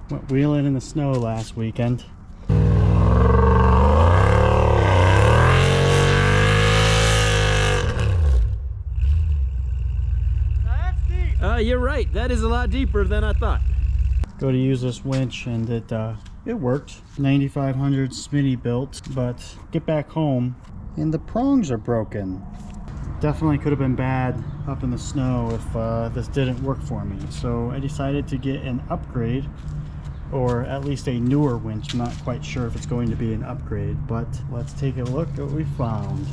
Went wheeling in the snow last weekend. That's deep. You're right. That is a lot deeper than I thought. Go to use this winch and it worked. 9500 Smitty built, but get back home and the prongs are broken. Definitely could have been bad up in the snow if this didn't work for me. So I decided to get an upgrade, or at least a newer winch. I'm not quite sure if it's going to be an upgrade, but let's take a look at what we found.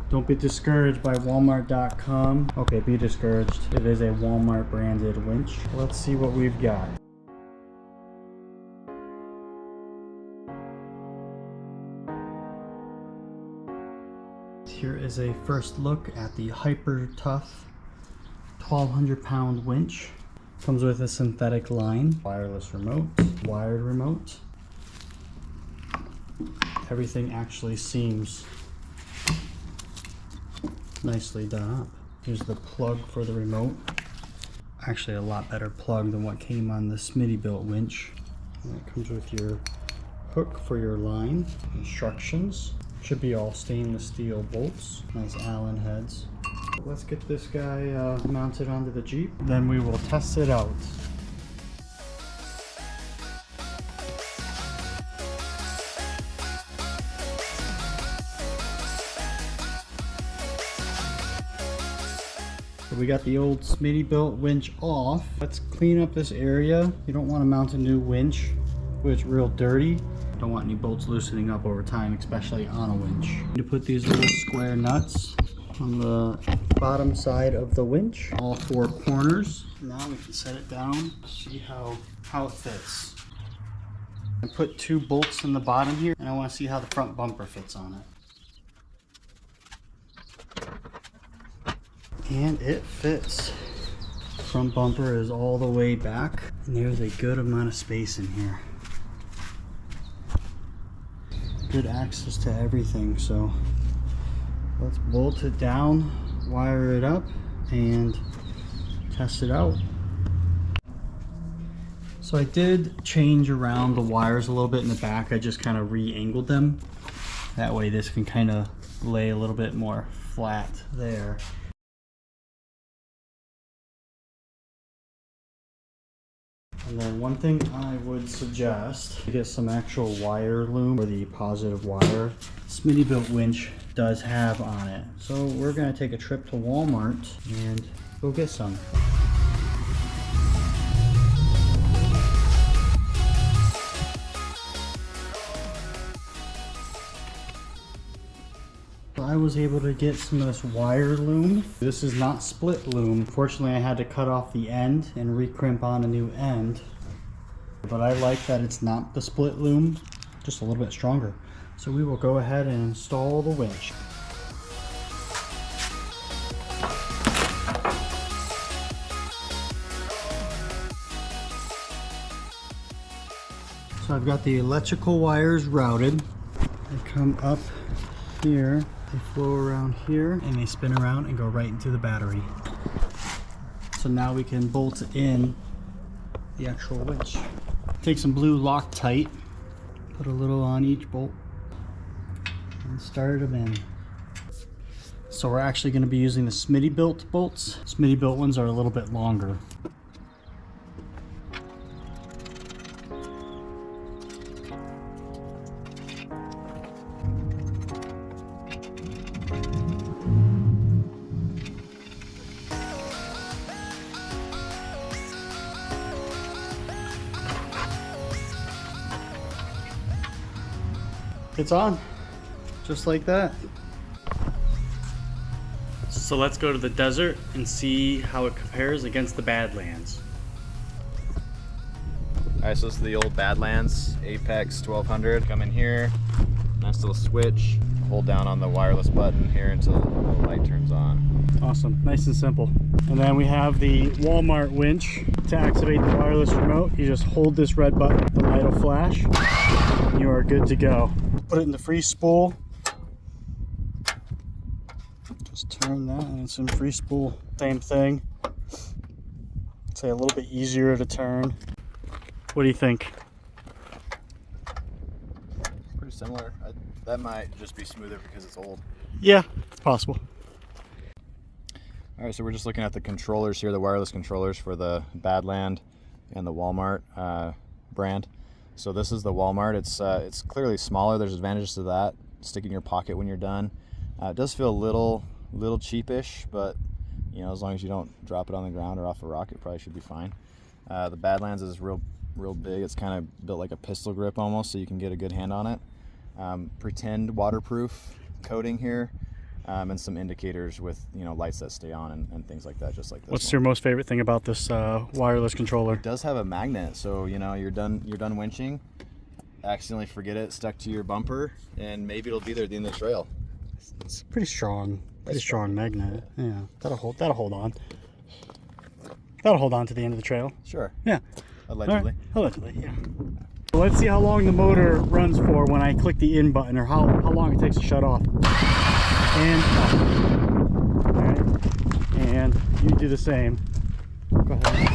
Don't be discouraged by Walmart.com. Okay, be discouraged. It is a Walmart branded winch. Let's see what we've got. Here is a first look at the Hyper Tough 1200 pound winch. Comes with a synthetic line, wireless remote, wired remote. Everything actually seems nicely done up. Here's the plug for the remote. Actually a lot better plug than what came on the Smitty built winch. And it comes with your hook for your line. Instructions. Should be all stainless steel bolts. Nice Allen heads. Let's get this guy mounted onto the Jeep. Then we will test it out. So we got the old Smitty built winch off. Let's clean up this area. You don't want to mount a new winch when it's real dirty. Don't want any bolts loosening up over time, especially on a winch. You put these little square nuts on the bottom side of the winch, all four corners. Now we can set it down, see how it fits. I put two bolts in the bottom here, and I want to see how the front bumper fits on it. And it fits. Front bumper is all the way back, and there's a good amount of space in here. Good access to everything, so let's bolt it down, wire it up, and test it out. So I did change around the wires a little bit in the back. I just kind of re-angled them. That way this can kind of lay a little bit more flat there. And then one thing I would suggest, to get some actual wire loom, or the positive wire, Smitty built winch does have on it. So we're going to take a trip to Walmart and go get some. I was able to get some of this wire loom. This is not split loom. Fortunately, I had to cut off the end and recrimp on a new end. But I like that it's not the split loom, just a little bit stronger. So we will go ahead and install the winch. So I've got the electrical wires routed. They come up here. They flow around here and they spin around and go right into the battery. So now we can bolt in the actual winch. Take some blue Loctite, put a little on each bolt, and start them in. So we're actually going to be using the Smitty built bolts. Smitty built ones are a little bit longer. It's on, just like that. So let's go to the desert and see how it compares against the Badlands. Alright, so this is the old Badlands Apex 1200. Come in here, nice little switch. Hold down on the wireless button here until the light turns on. Awesome, nice and simple. And then we have the Walmart winch. To activate the wireless remote, you just hold this red button, the light will flash, and you are good to go. Put it in the free spool. Just turn that and it's in free spool. Same thing. Say a little bit easier to turn. What do you think? Pretty similar. That might just be smoother because it's old. Yeah, it's possible. All right, so we're just looking at the controllers here, the wireless controllers for the Badland and the Walmart brand. So this is the Walmart. It's clearly smaller. There's advantages to that. Stick in your pocket when you're done. It does feel a little cheapish, but you know, as long as you don't drop it on the ground or off a rock, it probably should be fine. The Badlands is real big. It's kind of built like a pistol grip almost, so you can get a good hand on it. Pretend waterproof coating here. And some indicators with, you know, lights that stay on and things like that, just like this. What's your most favorite thing about this wireless controller? It does have a magnet, so you know you're done winching, accidentally forget it, stuck to your bumper, and maybe it'll be there at the end of the trail. It's pretty strong magnet. Yeah, that'll hold on. That'll hold on to the end of the trail. Sure. Yeah. Allegedly. Right. Allegedly, yeah. Let's see how long the motor runs for when I click the in button, or how long it takes to shut off. And all right, and you do the same. Go ahead.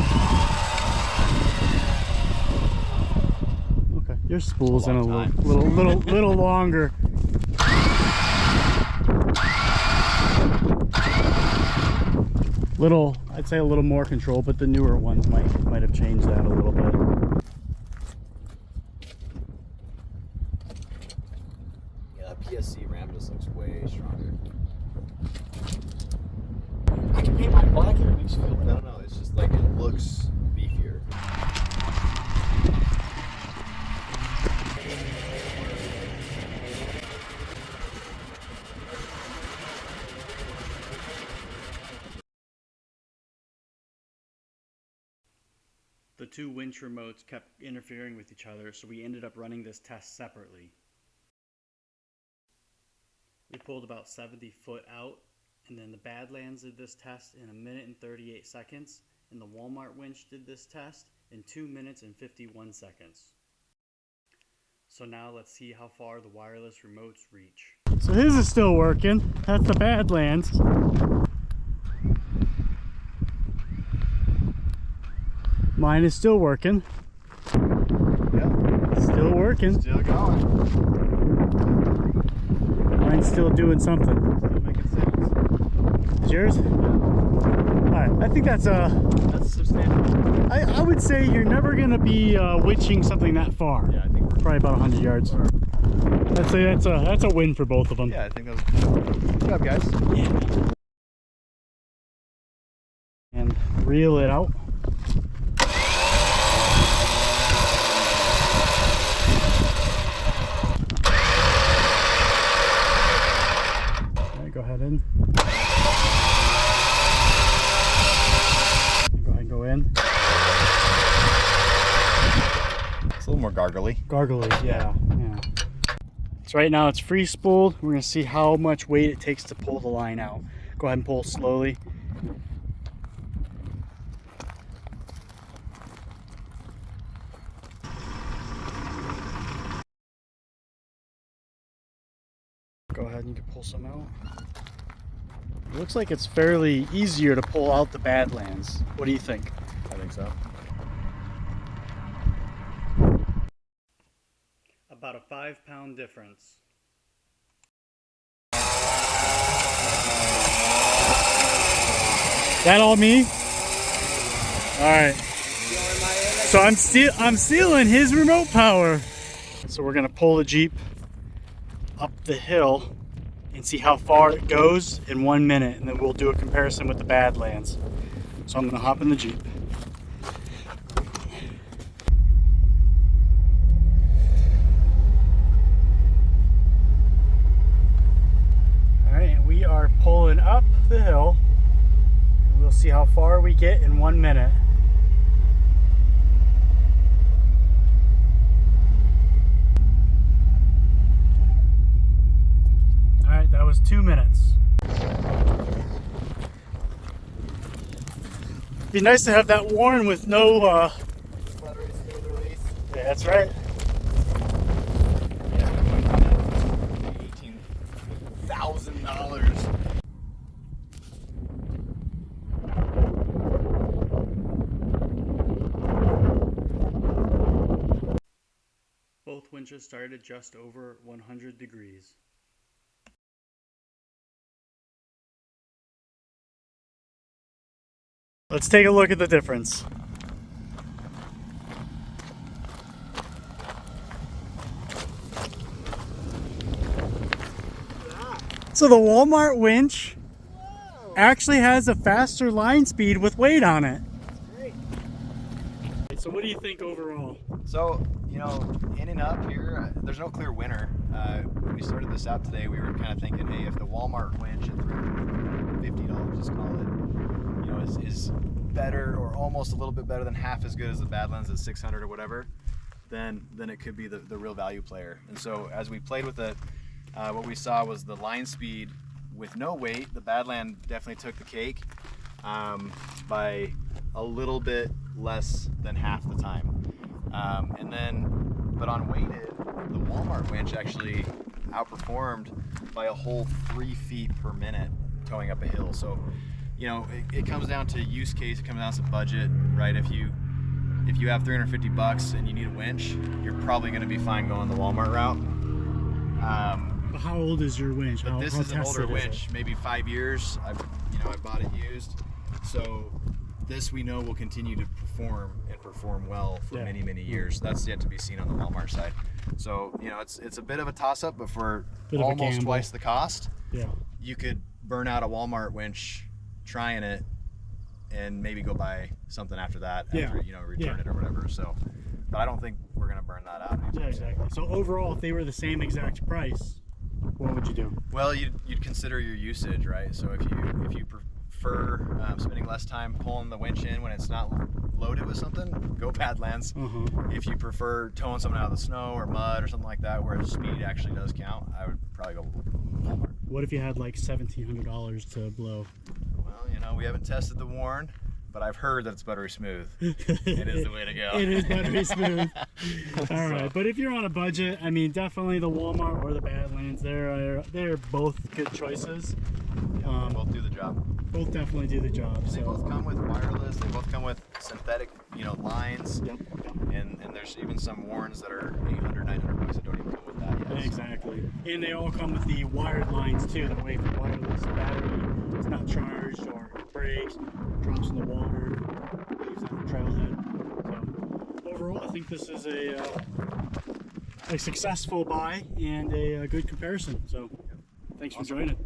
Okay, your spool's in a little longer. I'd say a little more control, but the newer ones might have changed that a little bit. PSC ram just looks way stronger. I can paint my black here. It makes you feel better. I don't know, it's just like it looks beefier. The two winch remotes kept interfering with each other, so we ended up running this test separately. We pulled about 70 foot out, and then the Badlands did this test in 1 minute and 38 seconds, and the Walmart Winch did this test in 2 minutes and 51 seconds. So now let's see how far the wireless remotes reach. So his is still working. That's the Badlands. Mine is still working. Yeah. Still working. Still going. Mine's still doing something. Still making sounds. Is yours? Alright, I think that's substantial. I would say you're never gonna be witching something that far. Yeah, I think we're probably about 100 yards. I'd say that's a win for both of them. Yeah, I think that was good job, guys. Yeah. And reel it out. Go ahead in. Go ahead and go in. It's a little more gargly. Gargly, yeah. So right now it's free spooled. We're gonna see how much weight it takes to pull the line out. Go ahead and pull slowly. Go ahead and you can pull some out. It looks like it's fairly easier to pull out the Badlands. What do you think? I think so. About a 5-pound difference. That all me? All right. So I'm stealing his remote power. So we're gonna pull the Jeep up the hill and see how far it goes in 1 minute, and then we'll do a comparison with the Badlands. So I'm gonna hop in the Jeep. All right, and we are pulling up the hill, and we'll see how far we get in 1 minute. That was 2 minutes. Be nice to have that worn with no yeah, that's right. $18,000. winches start at just over 100 degrees. Let's take a look at the difference. So the Walmart Winch actually has a faster line speed with weight on it. Great. So what do you think overall? So, you know, in and up here, there's no clear winner. When we started this out today, we were kind of thinking, hey, if the Walmart Winch at $350, let's call it, you know, is better or almost a little bit better than half as good as the Badlands at 600 or whatever, then it could be the real value player. And so as we played with it, what we saw was the line speed with no weight. The Badland definitely took the cake by a little bit less than half the time. But on weighted, the Walmart Winch actually outperformed by a whole 3 feet per minute towing up a hill. So, you know, it comes down to use case, it comes down to budget, right? If you have $350 and you need a winch, you're probably going to be fine going the Walmart route. How old is your winch? This is an older winch, maybe 5 years. I bought it used, so this we know will continue to perform and perform well for many, many years. That's yet to be seen on the Walmart side. So, you know, it's a bit of a toss-up, but for almost twice the cost, you could burn out a Walmart winch trying it and maybe go buy something after that, after you know, return it or whatever. So, but I don't think we're gonna burn that out. Yeah, exactly. So overall, if they were the same exact price, what would you do? Well, you'd consider your usage, right? So if you prefer spending less time pulling the winch in when it's not loaded with something, go Badlands. If you prefer towing something out of the snow or mud or something like that, where speed actually does count, I would probably go Walmart. What if you had like $1,700 to blow? Well, you know, we haven't tested the Warren, but I've heard that it's buttery smooth. It is the way to go. It is buttery smooth. All right, but if you're on a budget, I mean, definitely the Walmart or the Badlands. They're both good choices. Both do the job. Both definitely do the job. They both come with wireless. They both come with synthetic, you know, lines. And there's even some Warrens that are $800, $900 that don't even come with that yet. Exactly. And they all come with the wired lines too. That way, if the wireless battery is not charged or breaks, drops in the water, leaves on the trailhead. So overall, I think this is a successful buy and a good comparison. So thanks for joining.